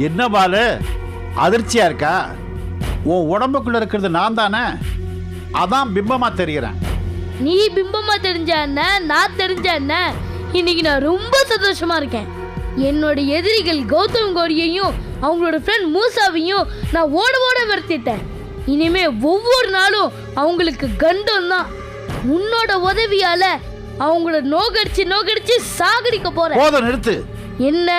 என்ன பாலு, அதிர்ச்சியா இருக்கா? உன் உடம்புக்குள்ள இருக்கிறது நான் தானே, அதான் பிம்பமா தெரிகிறேன். நீ பிம்பமா தெரிஞ்ச என்ன, நான் தெரிஞ்ச என்ன, இன்னைக்கு நான் ரொம்ப சந்தோஷமா இருக்கேன். என்னோட எதிரிகள் கௌதம் கௌரியையும் அவங்களோட ஃப்ரெண்ட் மூசாவையும் நான் ஓட ஓட விரட்டிட்டேன். இனிமே ஒவ்வொரு நாளும் அவங்களுக்கு கண்டம் தான். உன்னோட உதவியால அவங்கள நோகடிச்சு சாகடிக்க போறேன். போதும், நிறுத்து. என்ன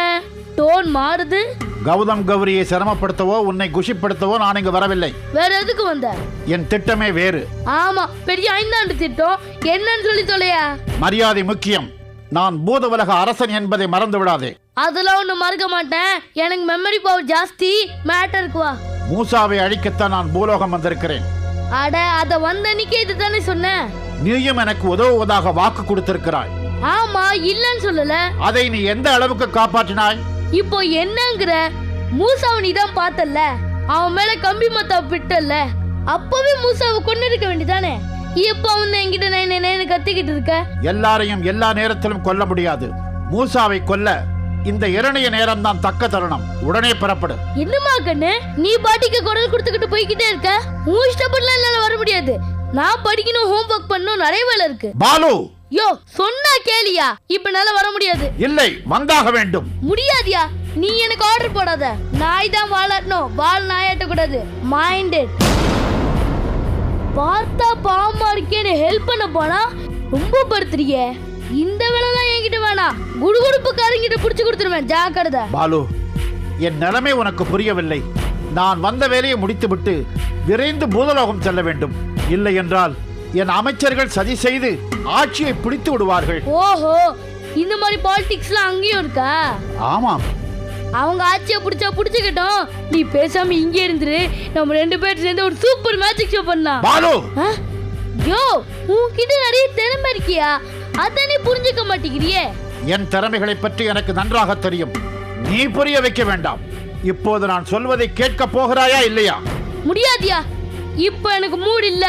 டோன் மாறுது? கௌதம் கௌரியை சிரமப்படுத்தவோ உன்னை குஷிப்படுத்தவோ நான் இங்கு வரவில்லை. வேற எதுக்கு வந்த? என் திட்டமே வேறு. ஆமா, பெரிய 5 திட்டம். என்னன்னு சொல்லி தொலையா? மரியாதை முக்கியம். நான் பூத உலக அரசன் என்பதை மறந்து விடாதே. அதெல்லாம் ஒண்ணு மறக்க மாட்டேன். எனக்கு மெமரி பவர் ஜாஸ்தி. மேட்டருக்கு வா. மூசாவை அழிக்கத்தான் நான் பூலோகம் வந்திருக்கிறேன். அட, அத வந்தன்னைக்கே இதுதானே சொன்னேன். நீயும் எனக்கு உதவுவதாக வாக்கு கொடுத்திருக்கிறாய். ஆமா, இல்லன்னு சொல்லல. அதை நீ எந்த அளவுக்கு காப்பாற்றினாய்? இப்போ என்னங்கிற? மூசாவை நீ தான் பார்த்தல்ல, அவன் மேல கம்பி மத்தா விட்டல்ல, அப்பவே மூசாவை கொண்டு இருக்க வேண்டியதானே. இப்ப அவன் என்கிட்ட நான் கத்திக்கிட்டு இருக்க. எல்லாரையும் எல்லா நேரத்திலும் கொல்ல முடியாது. மூசாவை கொல்ல இந்த இரணைய நேரம் தான் தக்க தருணம். உடனே புறப்படு. என்னமா கண்ணு, நீ பாட்டிக்கு குரல் கொடுத்துக்கிட்டு போய்கிட்டே இருக்க. உன் இஷ்டப்படலாம் என்னால வர முடியாது. நான் படிக்கணும், ஹோம்வொர்க் பண்ணணும், நிறைய வேலை இருக்கு. பாலு, யோ சொன்னா கேளியா? இப்ப என்னால வர முடியாது. இல்லை, வந்தாக வேண்டும். முடியாதியா? நீ எனக்கு ஆர்டர் போடாத. நாய் தான் வாழாட்டணும், வால் நாயாட்ட கூடாது. மைண்டட். பார்த்தா பாவமா இருக்கேன்னு ஹெல்ப் பண்ண போனா ரொம்ப படுத்துறியே. இந்த வேலைலாம் என்கிட்ட வேணாம். குடுகுடுப்புக்காரங்கிட்ட புடிச்சு கொடுத்துருவேன், ஜாக்கிரதை. பாலு, என் நிலைமை உனக்கு புரியவில்லை. நான் வந்த வேலையை முடித்துவிட்டு விரைந்து பூதலோகம் செல்ல வேண்டும். இல்லை என்றால் என் அமைச்சர்கள் சதி செய்து ஆட்சியை பிடித்து விடுவார்கள். ஓஹோ, இந்த மாதிரி பாலிடிக்ஸ்லாம் அங்கேயும் இருக்கா? ஆமாம். அவங்க ஆட்சியை பிடிச்சா பிடிச்சுக்கிட்டோம். நீ பேசாம இங்கே இருந்துரு. நம்ம 2 பேர் சேர்ந்து ஒரு சூப்பர் மேஜிக் ஷோ பண்ணலாம். பாலு, யோ உன்கிட்ட நிறைய திறமை இருக்கியா? அத நீ புரிஞ்சுக்க மாட்டேங்கிறியே. என் திறமைகளை பற்றி எனக்கு நன்றாக தெரியும். நீ புரிய வைக்க வேண்டாம். இப்போது நான் சொல்வதை கேட்க போகிறாயா இல்லையா? முடியாதியா, இப்ப எனக்கு மூட் இல்ல.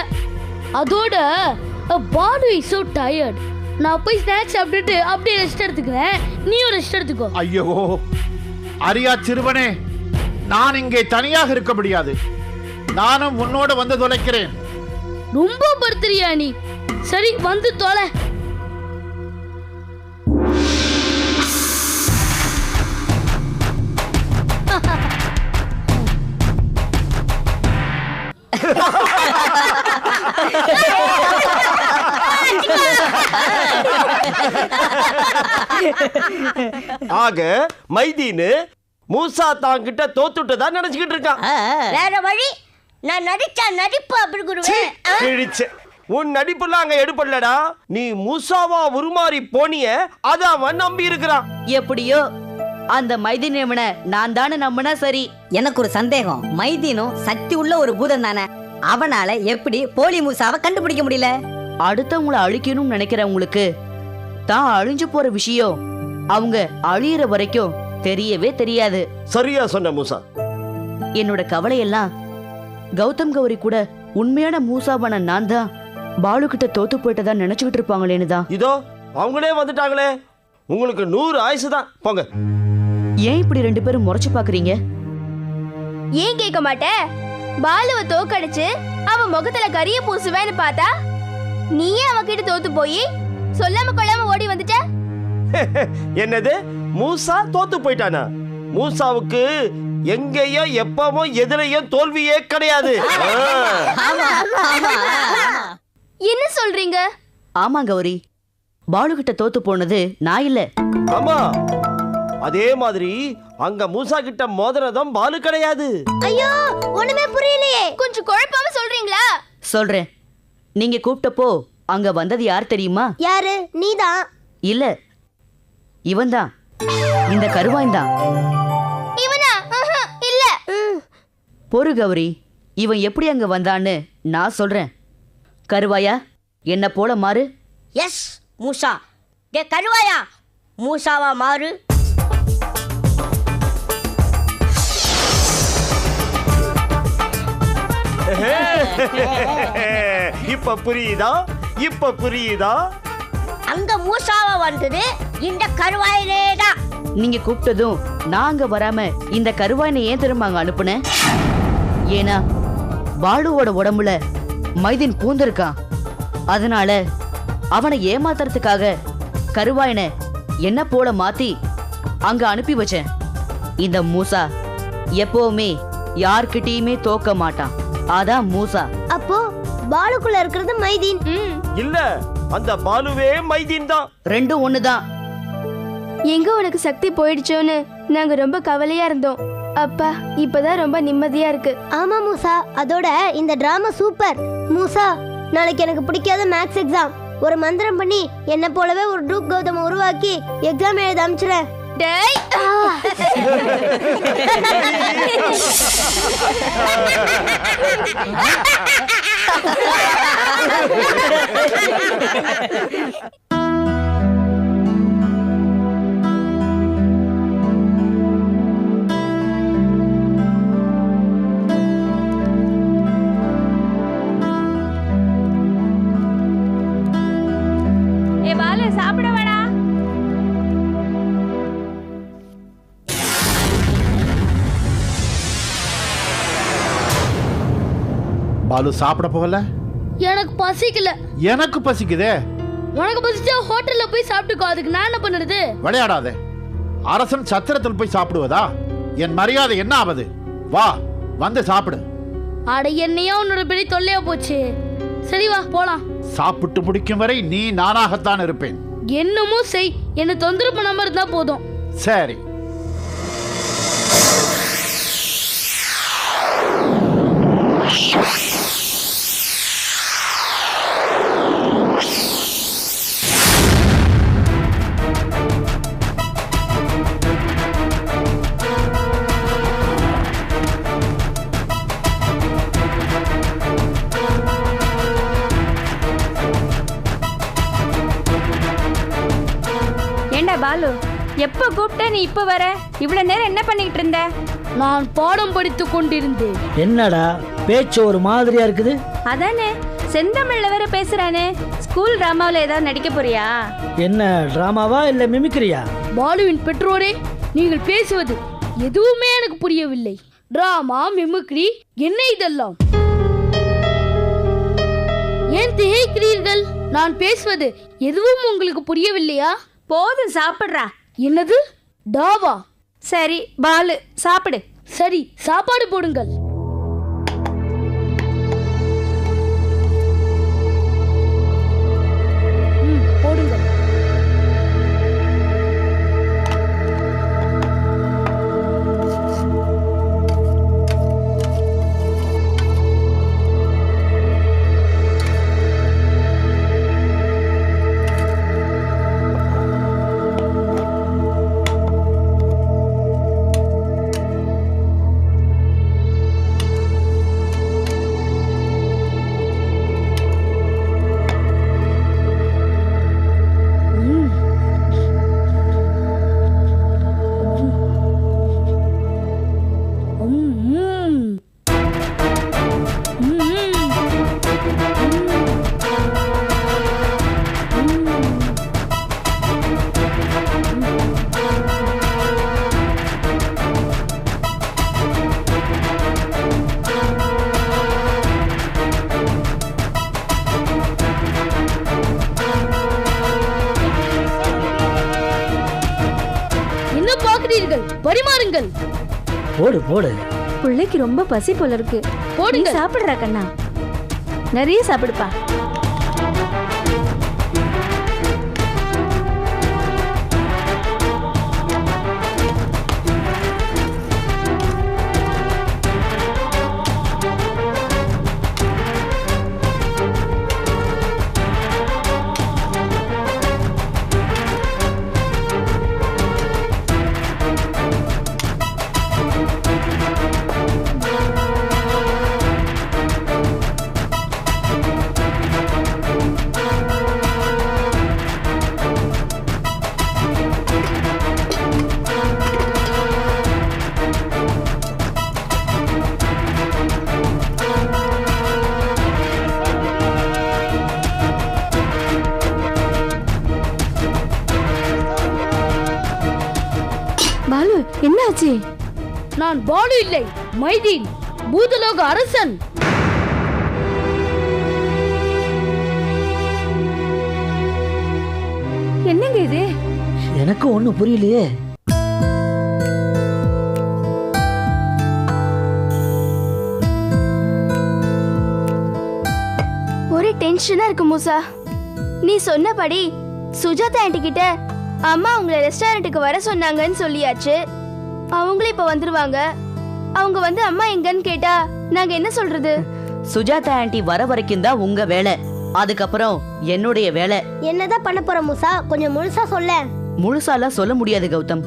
அதோட பாலு இஸ் so tired. நான் போய் ஸ்நாக்ஸ் சாப்பிட்டுட்டு அப்படியே ரெஸ்ட் எடுத்துக்கிறேன். நீயும் ரெஸ்ட் எடுத்துக்கோ. ஐயோ அரியா சிறுவனே, நான் இங்கே தனியாக இருக்க முடியாது. நானும் உன்னோட வந்து தொலைக்கிறேன். ரொம்ப படுத்துறியா நீ? சரி, வந்து தொலை. ஆக மைதீனு மூசா தாங்கிட்ட தோத்துட்டதா நினைச்சுக்கிட்டு இருக்கான். வேற வழி, நான் நடிச்சா நடிப்பு அப்படி குருவே. உன் நடிப்புலாம் அங்க எடுப்படலடா. நீ மூசாவா உருமாறி போனிய அத அவன் நம்பி இருக்கிறான். எப்படியோ அந்த மைதீனவனை நான் தானே நம்பினா சரி. எனக்கு ஒரு சந்தேகம். மைதீனும் சக்தி உள்ள ஒரு பூதம் தானே, அவனால எப்படி போலி மூசாவை கண்டுபிடிக்க முடியல? அடுத்தவங்களை அழிக்கணும்னு நினைக்கிறவங்களுக்கு தான் அழிஞ்சு போற விஷயம் அவங்க அழியிற வரைக்கும் தெரியவே தெரியாது. சரியா சொன்ன மூசா. என்னோட கவலையெல்லாம் கௌதம் கௌரி கூட உண்மையான மூசாவான நான் தான் பாலு கிட்ட தோத்து போயிட்டதா நினைச்சுக்கிட்டு இருப்பாங்களேன்னு தான். இதோ அவங்களே வந்துட்டாங்களே. உங்களுக்கு 100 ஆயுசு தான். போங்க. ஏன் இப்படி 2 பேரும் முறைச்சு பாக்குறீங்க? ஏன் கேட்க மாட்டே? பாலுவை தோக்கடிச்சு அவன் முகத்துல கரிய பூசுவேன்னு பார்த்தா நீயே அவகிட்ட தோத்து போய் சொல்லாம கொள்ளாம ஓடி வந்துட்ட. என்னது, மூசா தோத்து போயிட்டானா? மூசாவுக்கு எங்கேயோ எப்பவும் எதிரையும் தோல்வியே கிடையாது. என்ன சொல்றீங்க? ஆமா கௌரி, பாலு கிட்ட தோத்து போனது நான் இல்ல. ஆமா, அதே மாதிரி அங்க மூசா கிட்ட மோதிரதும் பாலு கிடையாது. ஐயோ, ஒண்ணுமே புரியலையே. கொஞ்சம் குழப்பாம சொல்றீங்களா? சொல்றேன். நீங்க கூப்பிட்டப்போ அங்க வந்தது யார் தெரியுமா? யாரு? நீதான். இல்ல, இவன்தான். இந்த கருவாய்தான். இவனா? இல்ல. பொறு கௌரி, இவன் எப்படி அங்க வந்தான்னு நான் சொல்றேன். கருவாயா, என்ன போல மாறு. எஸ் மூசா. டே கருவாயா, மூசாவா மாறு. இப்ப புரியுதா? இப்ப புரியுதா? அங்க மூசாவா வந்தது இந்த கருவாயிலே தான். நீங்க கூப்பிட்டதும் நாங்க வராம இந்த கருவாயினை ஏன் திரும்ப அனுப்புனேன்? ஏன்னா பாலுவோட உடம்புல மைதீன் பூந்திருக்கான். அதனால அவனை ஏமாத்துறதுக்காக கருவாயினை என்ன போல மாத்தி அங்க அனுப்பி வச்சேன். இந்த மூசா எப்பவுமே யார்கிட்டயுமே தோக்க மாட்டான். அதான் மூசா. அப்போ பாலுக்குள்ள இருக்கிறது மைதீன். இல்ல, அந்த பாலுவே மைதீன் தான். ரெண்டும் ஒண்ணுதான். எங்க உனக்கு சக்தி போயிடுச்சோன்னு நாங்க ரொம்ப கவலையா இருந்தோம். அப்பா இப்பதான் ரொம்ப நிம்மதியா இருக்கு. ஆமா மூசா, அதோட இந்த டிராமா சூப்பர். மூசா, நாளைக்கு எனக்கு பிடிக்காத மேத்ஸ் எக்ஸாம். ஒரு மந்திரம் பண்ணி என்ன போலவே ஒரு டூப் கௌதம உருவாக்கி எக்ஸாம் எழுத அனுப்பிச்சிடுறேன். டேய் ஏ பாலு சாப்பிட வாடா. பாலு சாப்பிட போகல? எனக்கு பசிக்கல. எனக்கு பசிக்குதே. உனக்கு பசிச்சா ஹோட்டல்ல போய் சாப்பிட்டுக்கோ. அதுக்கு நான் என்ன பண்ணுறது? விளையாடாதே. அரசன் சத்திரத்தில் போய் சாப்பிடுவதா? என் மரியாதை என்ன ஆவது? வா, வந்து சாப்பிடு. அட என்னையா உன்னோட பெரிய தொல்லையா போச்சு. சரி வா போலாம். சாப்பிட்டு முடிக்கும் வரை நீ நானாகத்தான் இருப்பேன். என்னமோ செய், என்ன தொந்தரவு பண்ணாம இருந்தா போதும். சரி. ஏண்டா பாலு, எப்ப கூப்பிட்ட நீ இப்ப வர? இவ்வளவு நேரம் என்ன பண்ணிட்டு இருந்த? நான் பாடம் படித்துக் கொண்டிருந்தேன். என்னடா பேச்சு ஒரு மாதிரியா இருக்குது? அதானே செந்தமிழ்ல வேற பேசுறானே. ஸ்கூல் டிராமாவில் ஏதாவது நடிக்க போறியா? என்ன டிராமாவா இல்ல மிமிக்ரியா? பாலுவின் பெற்றோரே, நீங்கள் பேசுவது எதுவுமே எனக்கு புரியவில்லை. டிராமா, மிமிக்ரி, என்ன இதெல்லாம்? ஏன் திகைக்கிறீர்கள்? நான் பேசுவது எதுவும் உங்களுக்கு புரியவில்லையா? போதும், சாப்பிடுறா. என்னது டாவா? சரி பாலு சாப்பிடு. சரி, சாப்பாடு போடுங்கள். போடுங்கள். பரிமாறுங்கள். போடு போடு. பிள்ளைக்கு ரொம்ப பசி போல இருக்கு. போடுங்க. சாப்பிடுறா கண்ணா, நிறைய சாப்பிடுப்பா. என்னாச்சு? நான் பாலு இல்லை, மைதீன், பூதலோக அரசன். என்னங்க இது? எனக்கு ஒன்றும் புரியலையே. ஒரே டென்ஷனா இருக்கு மூசா. நீ சொன்னபடி சுஜாதா ஆண்டி கிட்ட அம்மா உங்களை ரெஸ்டாரண்ட்டுக்கு வர சொன்னாங்கன்னு சொல்லியாச்சு. அவங்களும் இப்ப வந்துருவாங்க. அவங்க வந்து அம்மா எங்கன்னு கேட்டா நாங்க என்ன சொல்றது? சுஜாதா ஆண்டி வர வரைக்கும் தான் உங்க வேலை, அதுக்கப்புறம் என்னுடைய வேலை. என்னதான் பண்ண போற மூசா, கொஞ்சம் முழுசா சொல்ல. முழுசாலாம் சொல்ல முடியாது கௌதம்.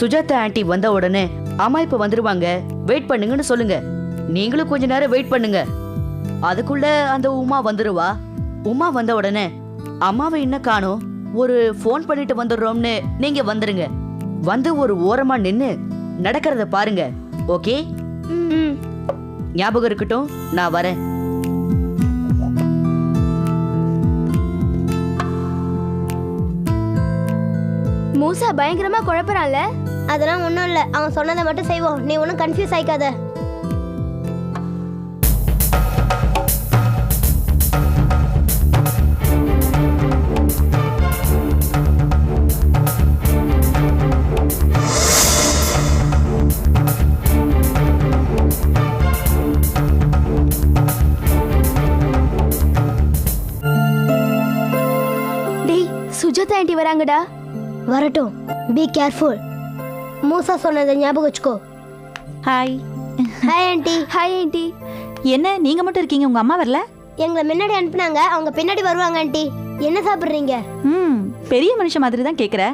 சுஜாதா ஆண்டி வந்த உடனே அம்மா இப்ப வந்துருவாங்க, வெயிட் பண்ணுங்கன்னு சொல்லுங்க. நீங்களும் கொஞ்ச நேரம் வெயிட் பண்ணுங்க. அதுக்குள்ள அந்த உமா வந்துருவா. உமா வந்த உடனே அம்மாவை இன்னும் காணோம், ஒரு ஃபோன் பண்ணிட்டு வந்துடுறோம்னு நீங்க வந்துருங்க. வந்து ஒரு ஓரமா நின்னு நடக்கிறத பாருங்க. ஓகே? ஞாபகம் இருக்கட்டும், நான் வரேன். மூசா பயங்கரமா குழப்பறான்ல. அதெல்லாம் ஒண்ணும் இல்ல, அவன் சொன்னதை மட்டும் செய்வோம். நீ ஒன்னும் கன்ஃபியூஸ் ஆயிக்காத. சுஜாதா ஆண்டி வராங்கடா. வரட்டும், பி கேர்ஃபுல். மூசா சொன்னதை ஞாபகம் வச்சுக்கோ. Hi. Hi aunty. Hi aunty. என்ன நீங்க மட்டும் இருக்கீங்க, உங்க அம்மா வரல? எங்களை முன்னாடி அனுப்புனாங்க, அவங்க பின்னாடி வருவாங்க. ஆண்டி என்ன சாப்பிடுறீங்க? பெரிய மனுஷன் மாதிரி தான் கேக்குற.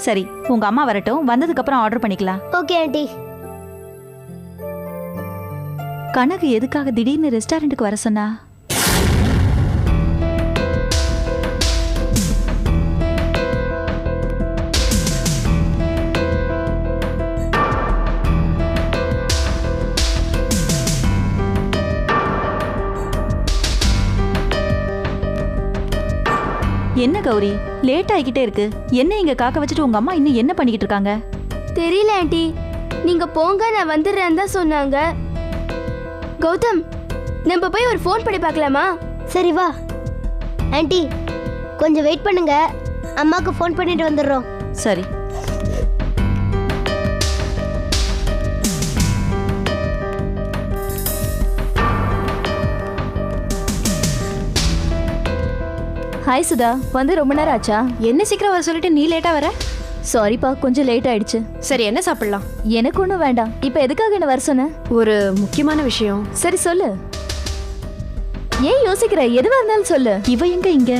சரி, உங்க அம்மா வரட்டும், வந்ததுக்கு அப்புறம் ஆர்டர் பண்ணிக்கலாம். Okay aunty. கனகு எதுக்காக திடீர்னு ரெஸ்டாரண்ட்டுக்கு வர சொன்னா? என்ன கௌரி, லேட் ஆகிக்கிட்டே இருக்கு. என்ன இங்க காக்க வச்சுட்டு உங்க அம்மா இன்னும் என்ன பண்ணிக்கிட்டு இருக்காங்க? தெரியல ஆண்டி, நீங்க போங்க, நான் வந்துடுறேன்னு தான் சொன்னாங்க. கௌதம், நம்ம போய் ஒரு ஃபோன் பண்ணி பார்க்கலாமா? சரி வா. ஆண்டி கொஞ்சம் வெயிட் பண்ணுங்க, அம்மாவுக்கு ஃபோன் பண்ணிட்டு வந்துடுறோம். சரி. ஹாய் சுதா, வந்து ரொம்ப நேரம் ஆச்சா? என்ன சீக்கிரம் வர சொல்லிட்டு நீ லேட்டா வர? சாரிப்பா, கொஞ்சம் லேட் ஆயிடுச்சு. சரி, என்ன சாப்பிடலாம்? எனக்கு ஒன்றும் வேண்டாம். இப்போ எதுக்காக என்ன வர சொன்ன? ஒரு முக்கியமான விஷயம். சரி சொல்லு. ஏன் யோசிக்கிற? எதுவா இருந்தாலும் சொல்லு. இவ எங்க இங்க?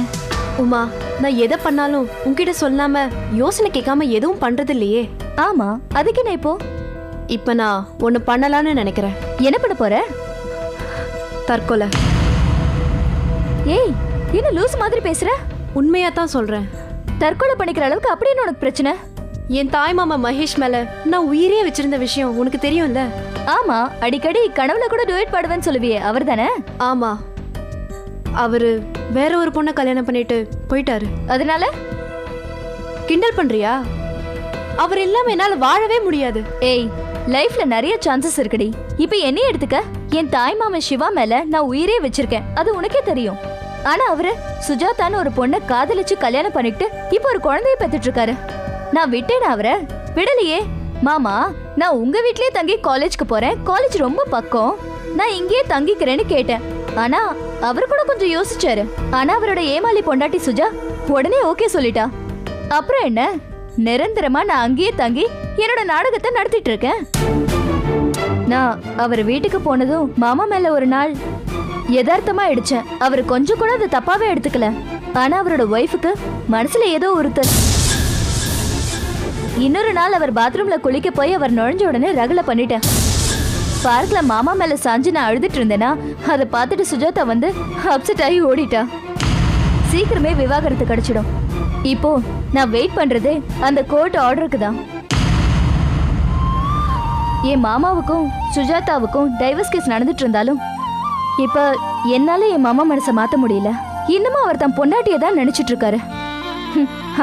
உமா, நான் எதை பண்ணாலும் உன்கிட்ட சொல்லாம யோசனை கேட்காம எதுவும் பண்றது இல்லையே. ஆமா, அதுக்கு என்ன இப்போ? இப்ப நான் ஒன்னு பண்ணலாம்னு நினைக்கிறேன். என்ன பண்ண போற? தற்கொலை. ஏய், என்ன லூஸ் மாதிரி பேசுற? உண்மையா தான் சொல்றேன். தற்கொலை பண்ணிக்கிற அளவுக்கு அப்படின்னு உனக்கு பிரச்சனை? என் தாய் மாமா மகேஷ் மேல நான் உயிரே வச்சிருந்த விஷயம் உனக்கு தெரியும்ல? ஆமா, அடிக்கடி கனவுல கூட டுயட் பாடுவேன்னு சொல்லுவியே, அவர் தானே? ஆமா, அவரு வேற ஒரு பொண்ணை கல்யாணம் பண்ணிட்டு போயிட்டாரு. அதனால கிண்டல் பண்றியா? அவர் இல்லாம என்னால வாழவே முடியாது. ஏய், லைஃப்ல நிறைய சான்சஸ் இருக்குடி. இப்ப என்னையே எடுத்துக்க. என் தாய் மாமன் சிவா மேல நான் உயிரே வச்சிருக்கேன், அது உனக்கே தெரியும். ஆனா அவரு சுஜாதான்னு ஒரு பொண்ணை காதலிச்சு கல்யாணம் பண்ணிட்டு இப்ப ஒரு குழந்தைய பெத்துட்டு இருக்காரு. நான் விட்டேன் அவரை? விடலையே. மாமா, நான் உங்க வீட்லயே தங்கி காலேஜ்க்கு போறேன், காலேஜ் ரொம்ப பக்கம், நான் இங்கேயே தங்கிக்கிறேன்னு கேட்டேன். ஆனா அவரு கூட கொஞ்சம் யோசிச்சாரு. ஆனா அவரோட ஏமாளி பொண்டாட்டி சுஜா உடனே ஓகே சொல்லிட்டா. அப்புறம் என்ன, நிரந்தரமா நான் அங்கேயே தங்கி என்னோட நாடகத்தை நடத்திட்டு இருக்கேன். நான் அவர் வீட்டுக்கு போனதும் மாமா மேல ஒரு நாள் யதார்த்தமா அடிச்சேன். அவர் கொஞ்சம் கூட அதை தப்பாவே எடுத்துக்கல. ஆனா அவரோட ஒய்ஃபுக்கு மனசுல ஏதோ ஒருத்தர். இன்னொரு நாள் அவர் பாத்ரூம்ல குளிக்க போய் அவர் நுழைஞ்ச உடனே ரகலை பண்ணிட்டேன். பார்க்ல மாமா மேல சாஞ்சு நான் அழுதுட்டு இருந்தேனா, அதை பார்த்துட்டு சுஜாதா வந்து அப்செட் ஆகி ஓடிட்டா. சீக்கிரமே விவாகரத்து கிடைச்சிடும். இப்போ நான் வெயிட் பண்றதே அந்த கோர்ட் ஆர்டருக்கு தான். என் மாமாவுக்கும் சுஜாதாவுக்கும் டைவர்ஸ் கேஸ் நடந்துட்டு இருந்தாலும் இப்ப என்னால என் மாமா மனசை மாத்த முடியல. இன்னமும் அவர் தன் பொண்டாட்டியை தான் நினைச்சிட்டு இருக்காரு.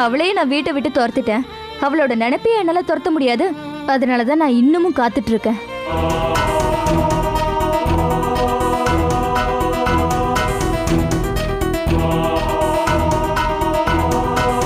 அவளையே நான் வீட்டை விட்டு துரத்திட்டேன். அவளோட நினைப்பையே என்னால துரத்த முடியாது. அதனாலதான் நான் இன்னமும் காத்துட்டு இருக்கேன்.